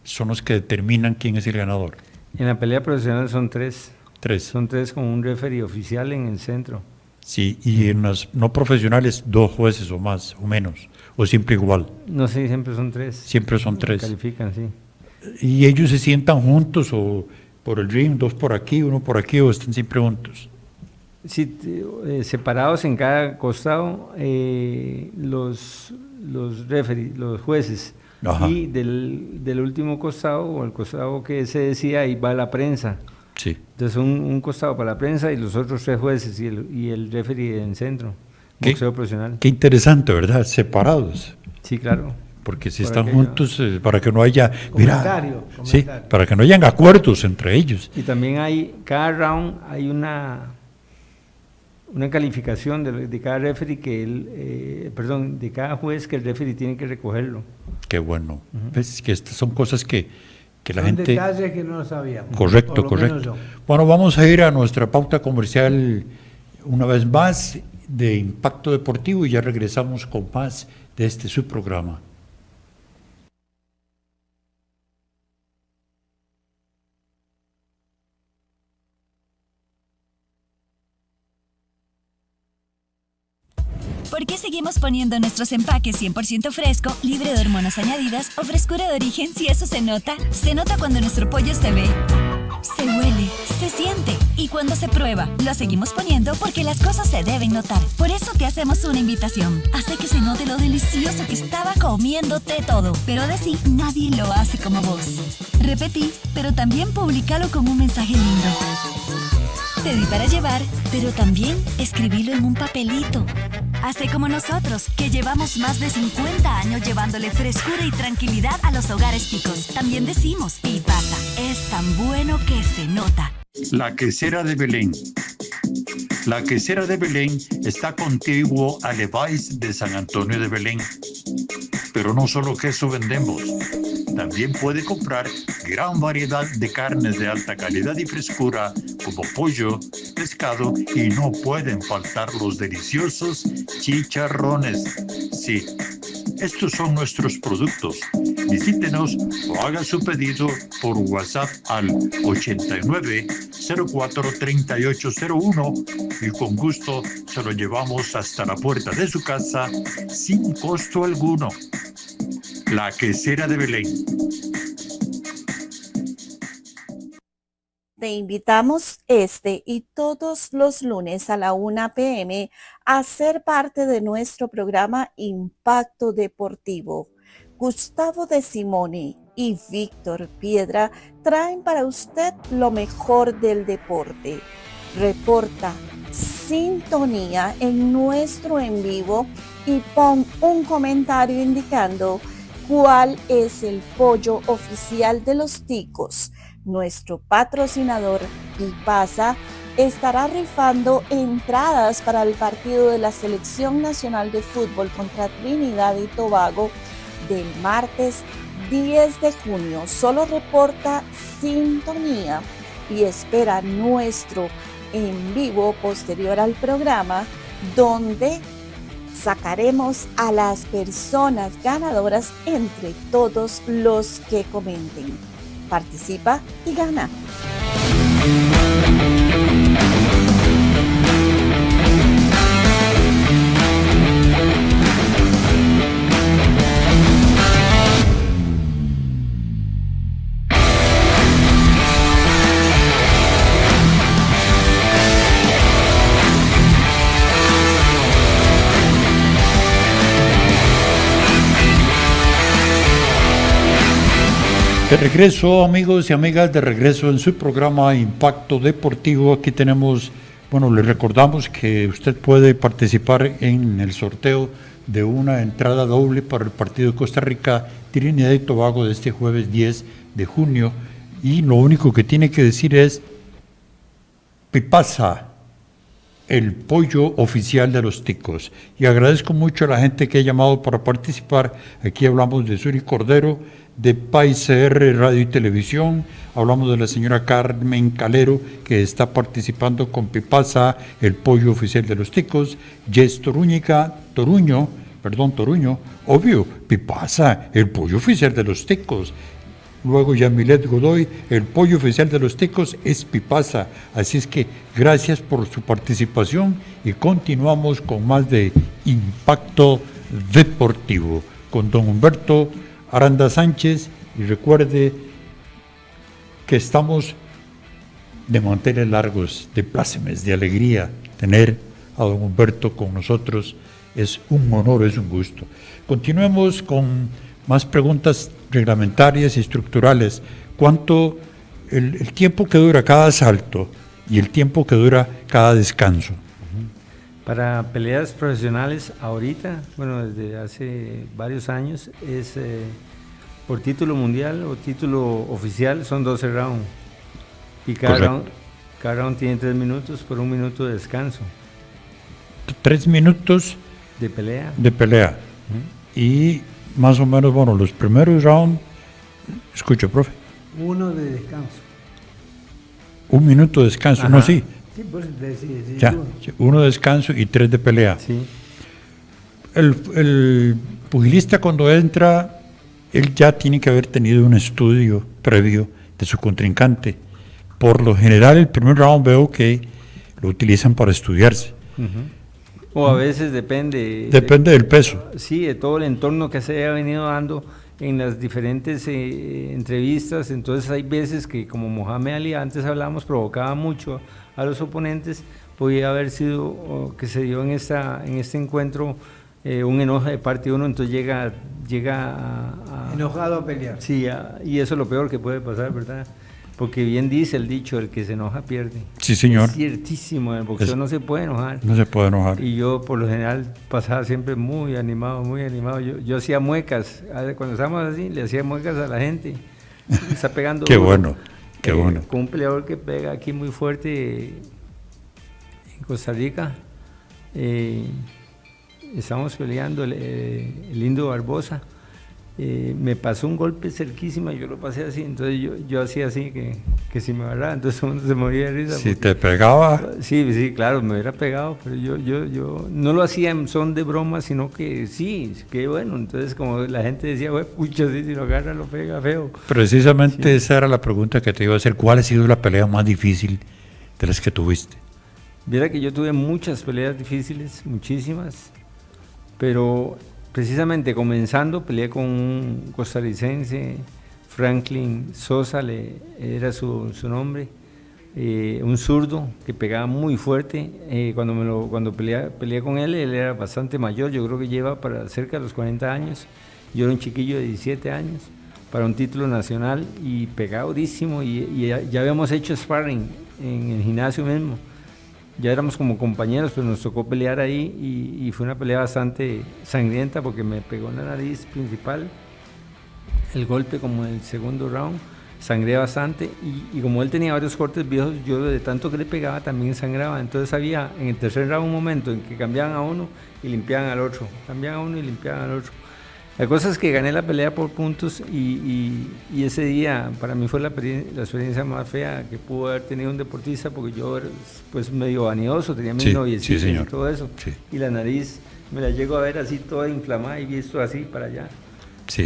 son los que determinan quién es el ganador? En la pelea profesional son 3. 3. Son 3 con un referee oficial en el centro. Sí, y en las no profesionales 2 jueces o más, o menos, o siempre igual. No sé, siempre son 3. Siempre son 3. Califican, sí. ¿Y ellos se sientan juntos o por el ring, 2 por aquí, 1 por aquí, o están siempre juntos? Sí, separados en cada costado, los referees, los jueces. Ajá. Y del último costado, o el costado que se decía, ahí va la prensa. Sí. Entonces un costado para la prensa y los otros 3 jueces y el referee en centro, boxeo profesional. Qué interesante, ¿verdad? Separados. Sí, claro. Porque si están juntos, para que no haya... Comentario. Sí, para que no hayan acuerdos entre ellos. Y también cada round hay una calificación de cada referee de cada juez, que el referee tiene que recogerlo. Qué bueno. Ves que estas son cosas que la gente... Son detalles que no lo sabíamos. Correcto. Bueno, vamos a ir a nuestra pauta comercial una vez más de Impacto Deportivo y ya regresamos con más de este subprograma. ¿Por qué seguimos poniendo nuestros empaques 100% fresco, libre de hormonas añadidas o frescura de origen si eso se nota? Se nota cuando nuestro pollo se ve, se huele, se siente y cuando se prueba. Lo seguimos poniendo porque las cosas se deben notar. Por eso te hacemos una invitación. Hace que se note lo delicioso que estaba comiéndote todo. Pero de sí, nadie lo hace como vos. Repetí, pero también publicalo con un mensaje lindo. Te di para llevar, pero también escribilo en un papelito. Hace como nosotros, que llevamos más de 50 años llevándole frescura y tranquilidad a los hogares ticos. También decimos, y pasa, es tan bueno que se nota. La Quesera de Belén. La Quesera de Belén está contiguo a Levi's de San Antonio de Belén. Pero no solo queso vendemos. También puede comprar gran variedad de carnes de alta calidad y frescura, como pollo, pescado, y no pueden faltar los deliciosos chicharrones. Sí, estos son nuestros productos. Visítenos o haga su pedido por WhatsApp al 89043801 y con gusto se lo llevamos hasta la puerta de su casa sin costo alguno. La Quesera de Belén. Te invitamos este y todos los lunes a la 1 p.m. a ser parte de nuestro programa Impacto Deportivo. Gustavo de Simone y Víctor Piedra traen para usted lo mejor del deporte. Reporta sintonía en nuestro en vivo y pon un comentario indicando cuál es el pollo oficial de los ticos. Nuestro patrocinador Pipasa estará rifando entradas para el partido de la Selección Nacional de Fútbol contra Trinidad y Tobago del martes 10 de junio. Solo reporta sintonía y espera nuestro en vivo posterior al programa, donde sacaremos a las personas ganadoras entre todos los que comenten. Participa y gana. De regreso, amigos y amigas, de regreso en su programa Impacto Deportivo. Aquí tenemos Bueno, le recordamos que usted puede participar en el sorteo de una entrada doble para el partido de Costa Rica Trinidad y Tobago de este jueves 10 de junio, y lo único que tiene que decir es Pipasa, el pollo oficial de los ticos. Y agradezco mucho a la gente que ha llamado para participar. Aquí hablamos de Suri Cordero, de País CR Radio y Televisión, hablamos de la señora Carmen Calero, que está participando con Pipasa, el pollo oficial de los ticos, Jess Toruño, obvio, Pipasa, el pollo oficial de los ticos. Luego Yamilet Godoy, el pollo oficial de los ticos es Pipasa. Así es que gracias por su participación y continuamos con más de Impacto Deportivo con don Humberto Aranda Sánchez. Y recuerde que estamos de manteles largos, de plácemes, de alegría. Tener a don Humberto con nosotros es un honor, es un gusto. Continuemos con más preguntas reglamentarias y estructurales. ¿Cuánto el tiempo que dura cada salto y el tiempo que dura cada descanso? Para peleas profesionales ahorita, bueno, desde hace varios años, es por título mundial o título oficial son 12 rounds. Y cada round tiene 3 minutos por 1 minuto de descanso. 3 minutos de pelea. Y más o menos, bueno, los primeros rounds, escucho, profe. 1 de descanso. 1 minuto de descanso, Ajá. no, sí. Sí, pues, Ya, 1 de descanso y 3 de pelea. Sí. El pugilista cuando entra, él ya tiene que haber tenido un estudio previo de su contrincante. Por lo general, el primer round veo que lo utilizan para estudiarse. O a veces depende. Depende del peso. Sí, de todo el entorno que se haya venido dando en las diferentes entrevistas. Entonces hay veces que, como Mohamed Ali, antes hablábamos, provocaba mucho a los oponentes. Podía haber sido que se dio en este encuentro un enojo de parte de uno, entonces llega a enojado a pelear. Sí, y eso es lo peor que puede pasar, ¿verdad? Porque bien dice el dicho, el que se enoja pierde. Sí, señor. Es ciertísimo, en el boxeo no se puede enojar. No se puede enojar. Y yo por lo general pasaba siempre muy animado, muy animado. Yo hacía muecas, cuando estábamos así, le hacía muecas a la gente. Está pegando Qué duro. bueno, qué bueno. Con un peleador que pega aquí muy fuerte en Costa Rica. Estamos peleando, el Lindo Barbosa. Me pasó un golpe cerquísima, yo lo pasé así, entonces yo hacía así que si me agarraba, entonces uno se moría de risa. Si te pegaba. Sí, claro, me hubiera pegado, pero yo no lo hacía en son de broma, sino que sí, que bueno, entonces como la gente decía, pucha, sí, si lo agarra lo pega feo. Precisamente Sí. esa era la pregunta que te iba a hacer. ¿Cuál ha sido la pelea más difícil de las que tuviste? Viera que yo tuve muchas peleas difíciles, muchísimas, pero precisamente comenzando peleé con un costarricense, Franklin Sosa era su nombre, un zurdo que pegaba muy fuerte. Cuando peleé con él era bastante mayor, yo creo que lleva para cerca de los 40 años, yo era un chiquillo de 17 años, para un título nacional, y pegaba durísimo, y ya habíamos hecho sparring en el gimnasio mismo. Ya éramos como compañeros, pero nos tocó pelear ahí y fue una pelea bastante sangrienta porque me pegó en la nariz principal, el golpe como en el segundo round, sangré bastante y como él tenía varios cortes viejos, yo de tanto que le pegaba también sangraba, entonces había en el tercer round un momento en que cambiaban a uno y limpiaban al otro, La cosa es que gané la pelea por puntos y ese día para mí fue la experiencia más fea que pudo haber tenido un deportista, porque yo era pues medio vanidoso, tenía mis noviecitos y todo eso, y la nariz me la llego a ver así toda inflamada y visto así para allá. Sí.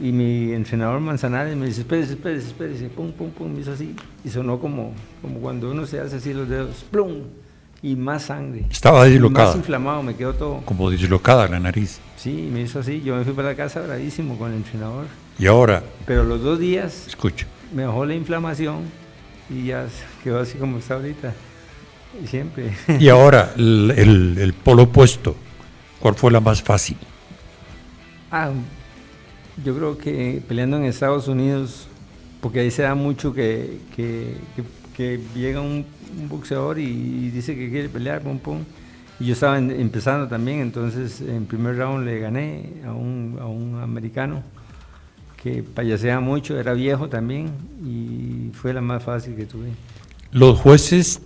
Y mi entrenador Manzanares me dice, espérese, pum, me hizo así, y sonó como cuando uno se hace así los dedos, plum, y más sangre. Estaba dislocada. Más inflamado, me quedó todo. Como dislocada la nariz. Sí, me hizo así, yo me fui para la casa bravísimo con el entrenador. Y ahora, pero los 2 días escucho, me bajó la inflamación y ya quedó así como está ahorita, y siempre. Y ahora, el polo opuesto, ¿cuál fue la más fácil? Yo creo que peleando en Estados Unidos, porque ahí se da mucho que que llega un boxeador y dice que quiere pelear, pum, pum. Y yo estaba empezando también, entonces en primer round le gané a un americano que payasea mucho, era viejo también y fue la más fácil que tuve. ¿Los jueces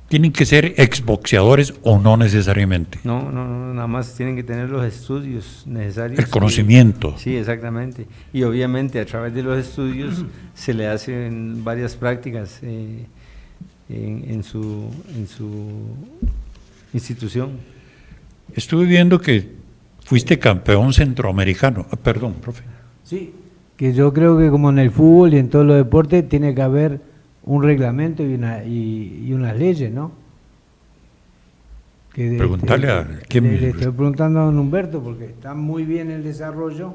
tienen que ser exboxeadores o no necesariamente? No, nada más tienen que tener los estudios necesarios. El conocimiento. Sí, exactamente. Y obviamente a través de los estudios se le hacen varias prácticas en su institución. Estuve viendo que fuiste campeón centroamericano. Perdón, profe. Sí, que yo creo que como en el fútbol y en todos los deportes tiene que haber un reglamento y unas leyes, ¿no? Preguntarle a quién. Le estoy preguntando a don Humberto porque está muy bien el desarrollo,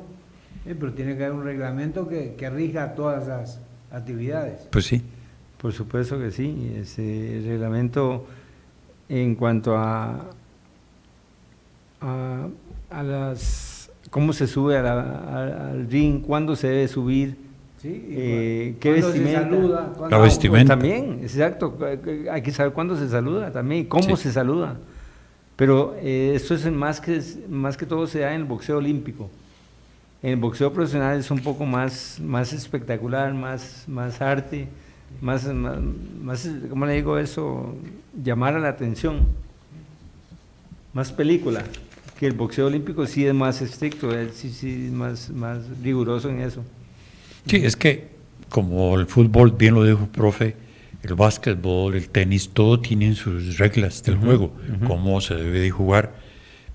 pero tiene que haber un reglamento que rija todas las actividades. Pues sí. Por supuesto que sí, ese reglamento en cuanto a las cómo se sube al ring, cuándo se debe subir, Sí, qué vestimenta. Se saluda, la vestimenta. También, exacto, hay que saber cuándo se saluda también, cómo Sí. se saluda. Pero esto es más que todo se da en el boxeo olímpico. En el boxeo profesional es un poco más espectacular, más arte, más, ¿cómo le digo eso? Llamar a la atención, más película. Que el boxeo olímpico sí es más estricto, sí es más riguroso en eso. Sí, es que como el fútbol, bien lo dijo el profe, el básquetbol, el tenis, todo tienen sus reglas del juego, cómo se debe de jugar,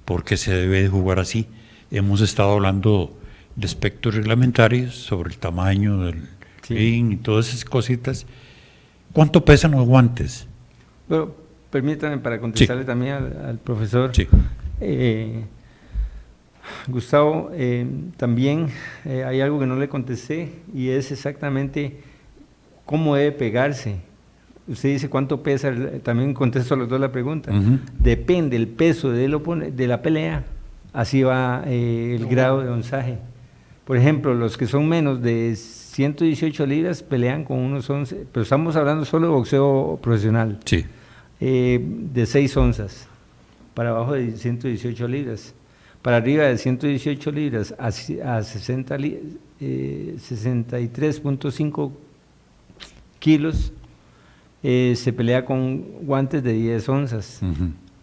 por qué se debe de jugar así. Hemos estado hablando de aspectos reglamentarios sobre el tamaño del ring y todas esas cositas. ¿Cuánto pesan los guantes? Pero permítame para contestarle también al profesor. Sí. Gustavo, también hay algo que no le contesté y es exactamente cómo debe pegarse. Usted dice cuánto pesa, también contesto a los dos la pregunta. Depende el peso de la pelea, así va el grado de onzaje. Por ejemplo, los que son menos de 118 libras pelean con unos 11, pero estamos hablando solo de boxeo profesional, Sí. De 6 onzas, para abajo de 118 libras. Para arriba de 118 libras a 63.5 kilos se pelea con guantes de 10 onzas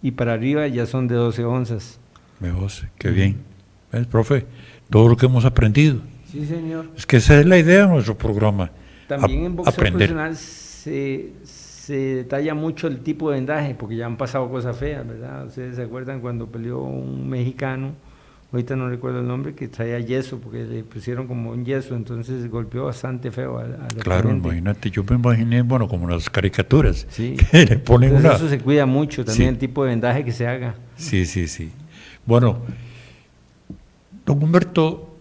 y para arriba ya son de 12 onzas. Qué bien. ¿Ves, profe? Todo lo que hemos aprendido. Sí, señor. Es que esa es la idea de nuestro programa. También en boxeo aprender. profesional se detalla mucho el tipo de vendaje, porque ya han pasado cosas feas, ¿verdad? Ustedes se acuerdan cuando peleó un mexicano, ahorita no recuerdo el nombre, que traía yeso, porque le pusieron como un yeso, entonces golpeó bastante feo al Claro, oponente. imagínate, yo me imaginé, bueno, como las caricaturas, Sí. que le ponen Entonces una... eso se cuida mucho, también Sí. el tipo de vendaje que se haga. Sí. Bueno, don Humberto,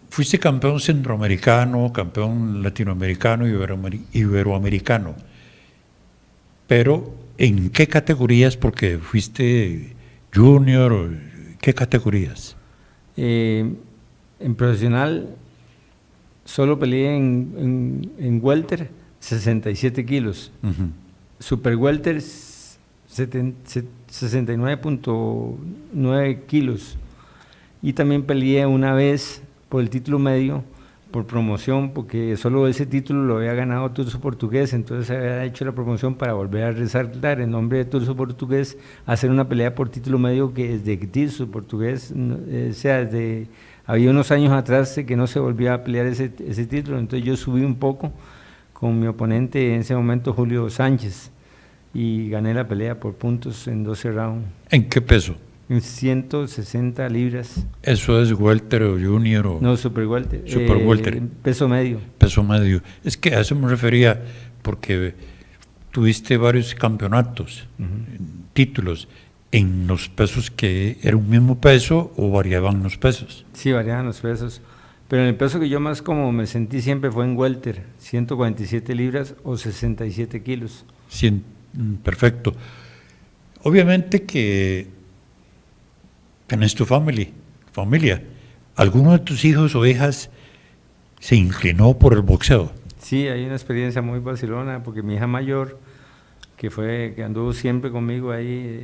fuiste campeón centroamericano, campeón latinoamericano, iberoamericano, pero ¿en qué categorías? Porque fuiste junior, ¿qué categorías? En profesional solo peleé en welter 67 kilos, super welter 69.9 kilos y también peleé una vez por el título medio, por promoción, porque solo ese título lo había ganado Turso Portugués, entonces había hecho la promoción para volver a resaltar el nombre de Turso Portugués, hacer una pelea por título medio que desde Turso Portugués, había unos años atrás que no se volvía a pelear ese título, entonces yo subí un poco con mi oponente en ese momento, Julio Sánchez, y gané la pelea por puntos en 12 rounds. ¿En qué peso? En 160 libras. ¿Eso es welter o junior? O No, super welter. Super welter. Peso medio. Peso medio. Es que a eso me refería, porque tuviste varios campeonatos, títulos, en los pesos que era un mismo peso o variaban los pesos. Sí, variaban los pesos. Pero en el peso que yo más como me sentí siempre fue en welter, 147 libras o 67 kilos. Perfecto. Obviamente que tenés tu familia. ¿Alguno de tus hijos o hijas se inclinó por el boxeo? Sí, hay una experiencia muy vacilona, porque mi hija mayor, que anduvo siempre conmigo ahí,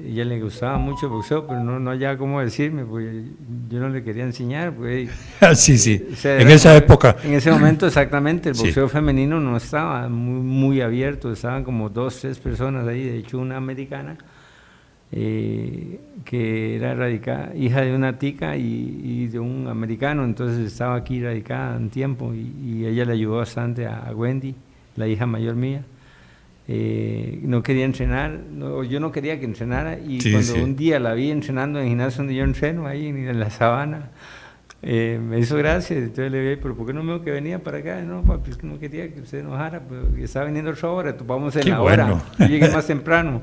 ella le gustaba mucho el boxeo, pero no hallaba cómo decirme, porque yo no le quería enseñar. Pues, sí, o sea, en esa época. En ese momento, exactamente, el boxeo Sí. femenino no estaba muy abierto, estaban como 2, 3 personas ahí, de hecho una americana, que era hija de una tica y de un americano, entonces estaba aquí radicada un tiempo, y ella le ayudó bastante a Wendy, la hija mayor mía. No quería entrenar, yo no quería que entrenara, y Sí, cuando sí. un día la vi entrenando en el gimnasio donde yo entreno, ahí en la sabana, me hizo gracia. Entonces le dije, pero ¿por qué no me dijo que venía para acá? No, papi, es que no quería que usted enojara, pero estaba viniendo otra hora, vamos en Qué la bueno. hora, yo llegué más temprano.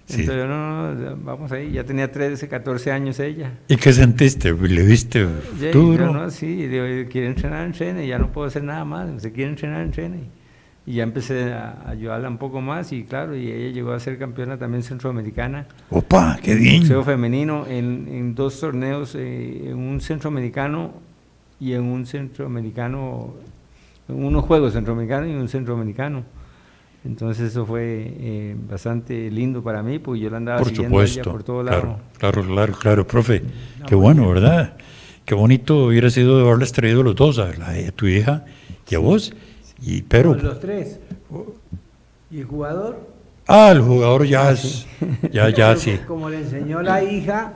Sí. Entonces no, vamos ahí, ya tenía 13, 14 años ella. ¿Y qué sentiste? ¿Le viste Yo duro? no, sí, digo, quiere entrenar, entrene, ya no puedo hacer nada más, se quiere entrenar, entrene. Y ya empecé a ayudarla un poco más, y claro, y ella llegó a ser campeona también centroamericana. ¡Opa! ¡Qué bien! Boxeo femenino en 2 torneos, en un centroamericano y en un centroamericano, en unos juegos centroamericanos y un centroamericano. Entonces eso fue bastante lindo para mí, porque yo la andaba Por siguiendo a ella supuesto. por todo lado. Claro, profe. Qué bueno, ¿verdad? Qué bonito hubiera sido haberles traído los dos, a tu hija y a vos. Pero, Los tres. ¿Y el jugador? el jugador ya es, ya sí. Como le enseñó la hija,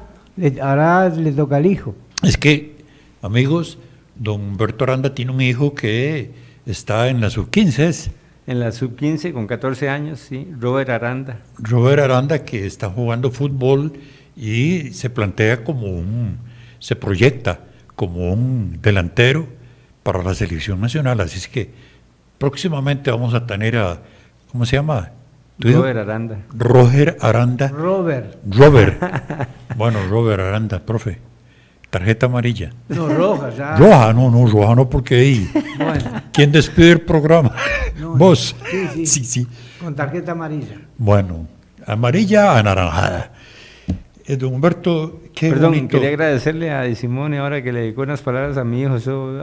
ahora le toca al hijo. Es que, amigos, don Humberto Aranda tiene un hijo que está en la sub-15, En la sub-15 con 14 años, sí, Robert Aranda. Robert Aranda, que está jugando fútbol y se plantea se proyecta como un delantero para la selección nacional. Así es que próximamente vamos a tener ¿cómo se llama? Robert Aranda. Roger Aranda. Robert. Bueno, Robert Aranda, profe. Tarjeta amarilla. No, roja, ya. Roja no, porque ahí. Bueno, ¿Quién despide el programa? No, Vos. sí. Sí. con tarjeta amarilla. Bueno, amarilla anaranjada. Don Humberto, qué Perdón, bonito. quería agradecerle a Di Simone ahora que le dedicó unas palabras a mi hijo.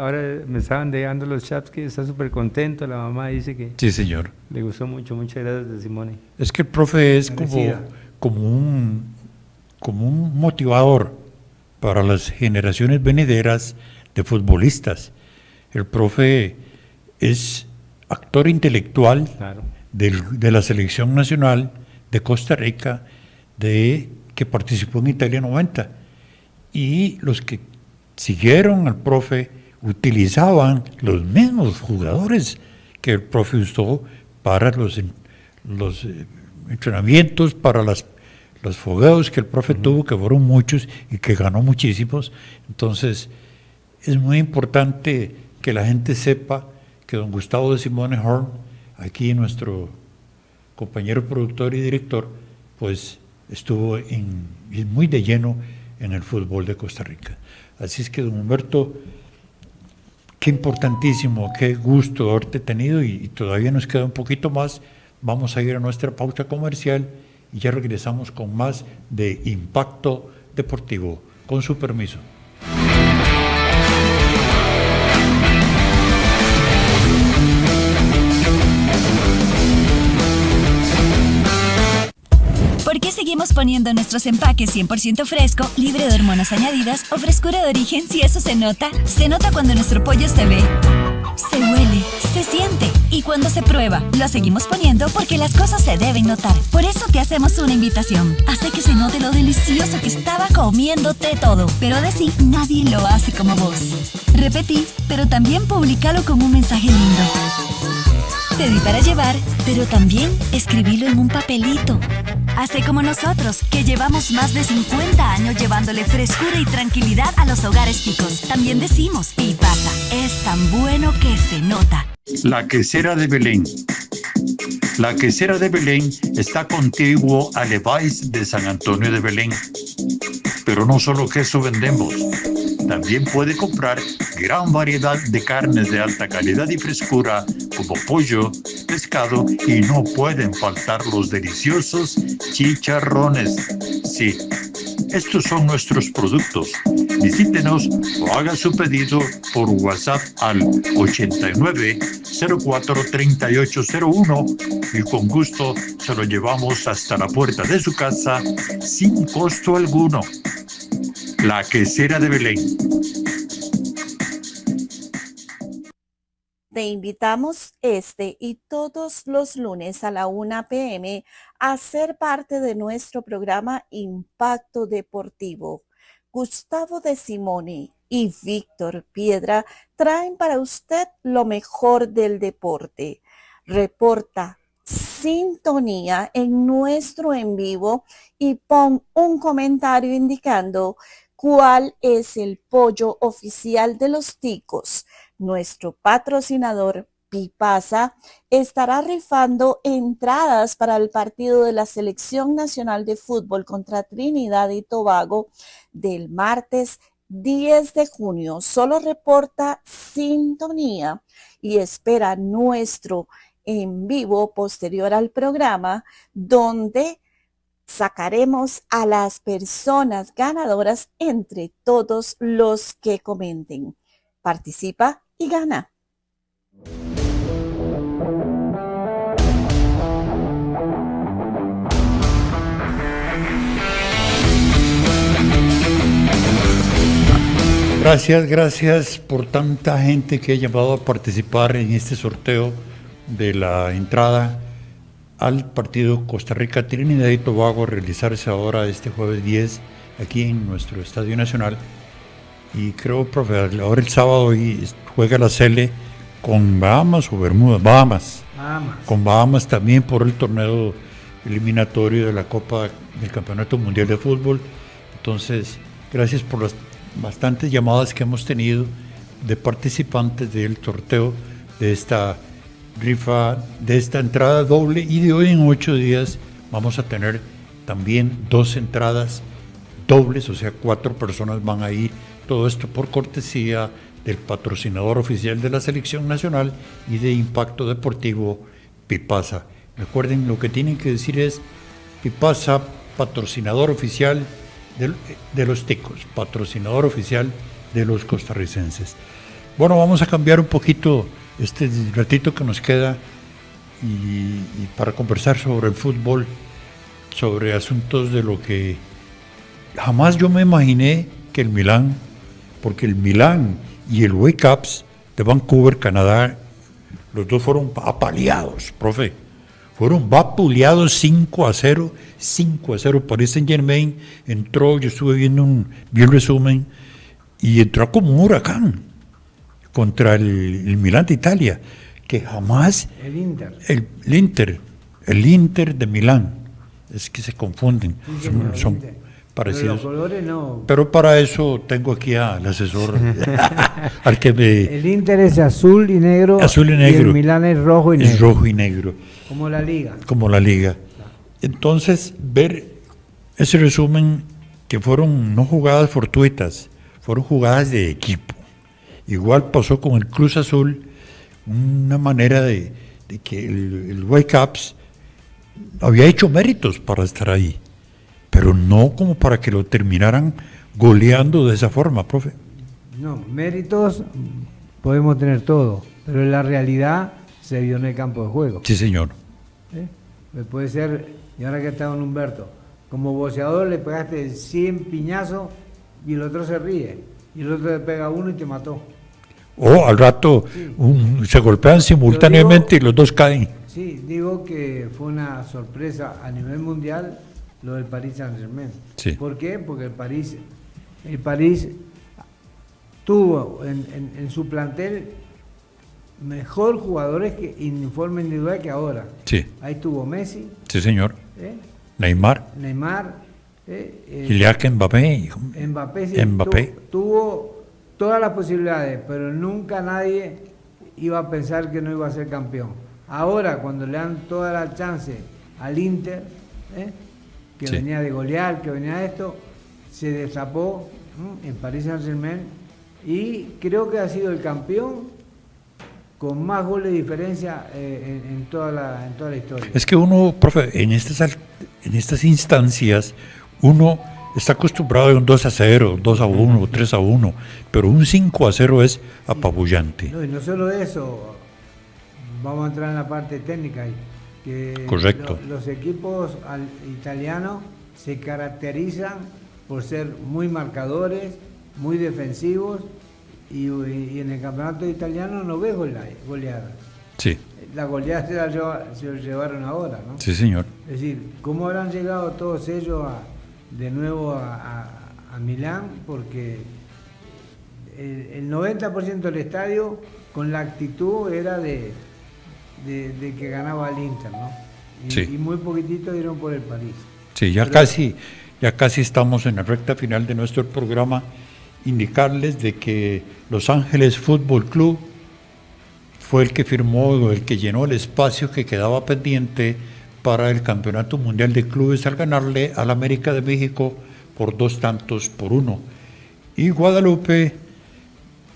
Ahora me estaban dejando los chats que está súper contento. La mamá dice que Sí, señor. le gustó mucho. Muchas gracias, Di Simone. Es que el profe es Merecida. como un motivador para las generaciones venideras de futbolistas. El profe es actor intelectual Claro. de la selección nacional de Costa Rica, que participó en Italia 90. Y los que siguieron al profe utilizaban los mismos jugadores que el profe usó para los entrenamientos, para los fogueos que el profe tuvo, que fueron muchos y que ganó muchísimos. Entonces, es muy importante que la gente sepa que don Gustavo de Simone Horn, aquí nuestro compañero productor y director, pues estuvo muy de lleno en el fútbol de Costa Rica. Así es que, don Humberto, qué importantísimo, qué gusto haberte tenido, y todavía nos queda un poquito más. Vamos a ir a nuestra pauta comercial y ya regresamos con más de Impacto Deportivo. Con su permiso. ¿Por qué seguimos poniendo nuestros empaques 100% fresco, libre de hormonas añadidas o frescura de origen si eso se nota? Se nota cuando nuestro pollo se ve, se huele, se siente. Y cuando se prueba, lo seguimos poniendo porque las cosas se deben notar. Por eso te hacemos una invitación. Hace que se note lo delicioso que estaba comiéndote todo. Pero de sí, nadie lo hace como vos. Repetí, pero también publicalo con un mensaje lindo. Pedí para llevar, pero también escribilo en un papelito. Hace como nosotros, que llevamos más de 50 años llevándole frescura y tranquilidad a los hogares ticos. También decimos, y pasa, es tan bueno que se nota. La Quesera de Belén. La Quesera de Belén está contiguo a Levi's de San Antonio de Belén. Pero no solo queso vendemos. También puede comprar gran variedad de carnes de alta calidad y frescura, como pollo, pescado, y no pueden faltar los deliciosos chicharrones. Sí, estos son nuestros productos. Visítenos o haga su pedido por WhatsApp al 8904-3801 y con gusto se lo llevamos hasta la puerta de su casa sin costo alguno. La Quesera de Belén. Te invitamos este y todos los lunes a la 1 p.m. a ser parte de nuestro programa Impacto Deportivo. Gustavo de Simone y Víctor Piedra traen para usted lo mejor del deporte. Reporta sintonía en nuestro en vivo y pon un comentario indicando cuál es el pollo oficial de los ticos. Nuestro patrocinador Pipasa estará rifando entradas para el partido de la Selección Nacional de Fútbol contra Trinidad y Tobago del martes 10 de junio. Solo reporta sintonía y espera nuestro en vivo posterior al programa, donde sacaremos a las personas ganadoras entre todos los que comenten. Participa y gana. Gracias por tanta gente que ha llamado a participar en este sorteo de la entrada al partido Costa Rica Trinidad y Tobago, a realizarse ahora este jueves 10 aquí en nuestro Estadio Nacional. Y creo, profe, ahora el sábado juega la Sele con Bahamas o Bermudas, Bahamas. Con Bahamas también por el torneo eliminatorio de la Copa del Campeonato Mundial de Fútbol. Entonces, gracias por las bastantes llamadas que hemos tenido de participantes del sorteo de esta rifa, de esta entrada doble, y de hoy en 8 días vamos a tener también 2 entradas dobles, o sea, 4 personas van a ir. Todo esto por cortesía del patrocinador oficial de la Selección Nacional y de Impacto Deportivo, Pipasa. Recuerden, lo que tienen que decir es Pipasa, patrocinador oficial de los ticos, patrocinador oficial de los costarricenses. Bueno, vamos a cambiar un poquito este ratito que nos queda y para conversar sobre el fútbol, sobre asuntos de lo que jamás yo me imaginé que el Milán, porque el Milán y el Whitecaps de Vancouver, Canadá, los dos fueron apaleados, profe. Fueron vapuleados 5-0, 5-0. Paris Saint-Germain entró, yo estuve viendo un resumen, y entró como un huracán contra el Milán de Italia, que jamás... El Inter. El Inter de Milán. Es que se confunden, Sí, son Inter. parecidos. Pero los colores no. Pero para eso tengo aquí al asesor, al que me... El Inter es azul y negro. Azul y negro. Y el Milán es rojo y negro. Es rojo y negro. Como la liga. Como la liga. Entonces, ver ese resumen, que fueron no jugadas fortuitas, fueron jugadas de equipo. Igual pasó con el Cruz Azul, una manera de que el Whitecaps había hecho méritos para estar ahí, pero no como para que lo terminaran goleando de esa forma, profe. No, méritos podemos tener todo, pero la realidad se vio en el campo de juego. Sí, señor. Puede ser, y ahora que está don Humberto, como boxeador le pegaste 100 piñazos y el otro se ríe, y el otro le pega uno y te mató. O al rato Sí. Se golpean simultáneamente y los dos caen. Sí, digo que fue una sorpresa a nivel mundial lo del Paris Saint-Germain. Sí. ¿Por qué? Porque el París tuvo en su plantel mejor jugadores que en forma individual que ahora. Sí. Ahí tuvo Messi, Sí, señor. Neymar, Kylian Mbappé. Mbappé, sí, Mbappé. tuvo todas las posibilidades, pero nunca nadie iba a pensar que no iba a ser campeón. Ahora, cuando le dan toda la chance al Inter, que Sí. venía de golear, que venía de esto, se destapó en Paris Saint-Germain y creo que ha sido el campeón con más goles de diferencia en toda la historia. Es que uno, profe, en estas instancias, uno está acostumbrado a un 2-0, 2-1, 3-1, pero un 5-0 es apabullante. No, y no solo eso, vamos a entrar en la parte técnica, que Correcto. Los equipos italianos se caracterizan por ser muy marcadores, muy defensivos, y en el campeonato italiano no ves goleadas. Sí. La goleada se lo llevaron ahora, ¿no? Sí, señor. Es decir, ¿cómo habrán llegado todos ellos de nuevo a Milán? Porque el 90% del estadio, con la actitud, era de que ganaba el Inter, ¿no? Sí. Y muy poquitito dieron por el París. Sí, ya casi estamos en la recta final de nuestro programa. Indicarles de que Los Ángeles Fútbol Club fue el que firmó, el que llenó el espacio que quedaba pendiente para el Campeonato Mundial de Clubes al ganarle al América de México por 2-1. Y Guadalupe,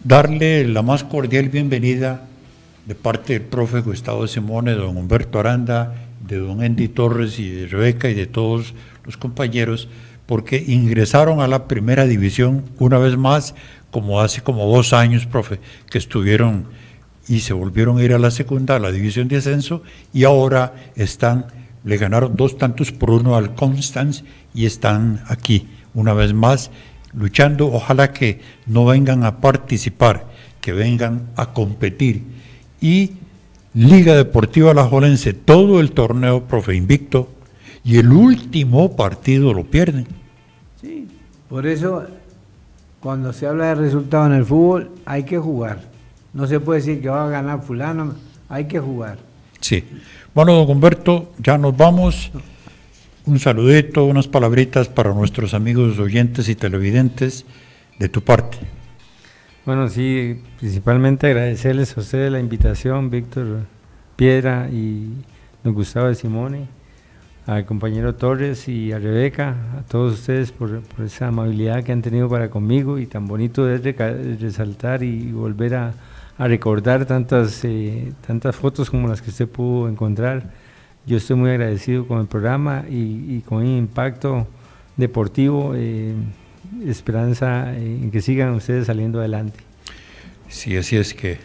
darle la más cordial bienvenida de parte del profe Gustavo Simone, de don Humberto Aranda, de don Andy Torres y de Rebeca y de todos los compañeros, porque ingresaron a la primera división una vez más, como hace como 2 años, profe, que estuvieron y se volvieron a ir a la segunda, a la división de ascenso, y ahora le ganaron 2-1 al Constance y están aquí una vez más luchando. Ojalá que no vengan a participar, que vengan a competir. Y Liga Deportiva Alajuelense, todo el torneo, profe, invicto, y el último partido lo pierden. Sí, por eso cuando se habla de resultados en el fútbol hay que jugar. No se puede decir que va a ganar fulano, hay que jugar. Sí. Bueno, don Humberto, ya nos vamos. Un saludito, unas palabritas para nuestros amigos oyentes y televidentes de tu parte. Bueno, sí, principalmente agradecerles a ustedes la invitación, Víctor Piedra y don Gustavo de Simone, al compañero Torres y a Rebeca, a todos ustedes por esa amabilidad que han tenido para conmigo, y tan bonito es resaltar y volver a recordar tantas fotos como las que usted pudo encontrar. Yo estoy muy agradecido con el programa y con el impacto deportivo, esperanza en que sigan ustedes saliendo adelante. Sí, así es que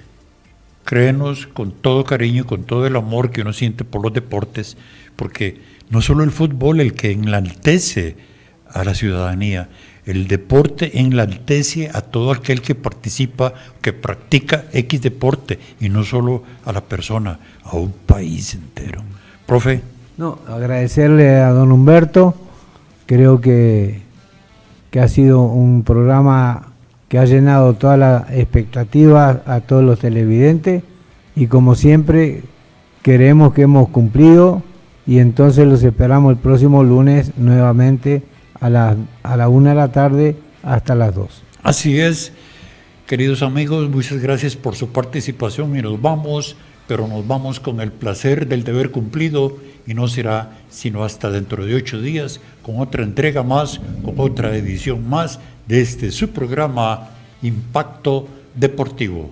créenos con todo cariño, con todo el amor que uno siente por los deportes, porque no solo el fútbol el que enaltece a la ciudadanía, el deporte enaltece a todo aquel que participa, que practica X deporte, y no solo a la persona, a un país entero. Profe. No, agradecerle a don Humberto, creo que ha sido un programa que ha llenado todas las expectativas a todos los televidentes, y como siempre creemos que hemos cumplido, y entonces los esperamos el próximo lunes nuevamente a la 1 de la tarde hasta las 2. Así es, queridos amigos, muchas gracias por su participación, y nos vamos, pero nos vamos con el placer del deber cumplido, y no será sino hasta dentro de 8 días con otra entrega más, con otra edición más de este su programa Impacto Deportivo.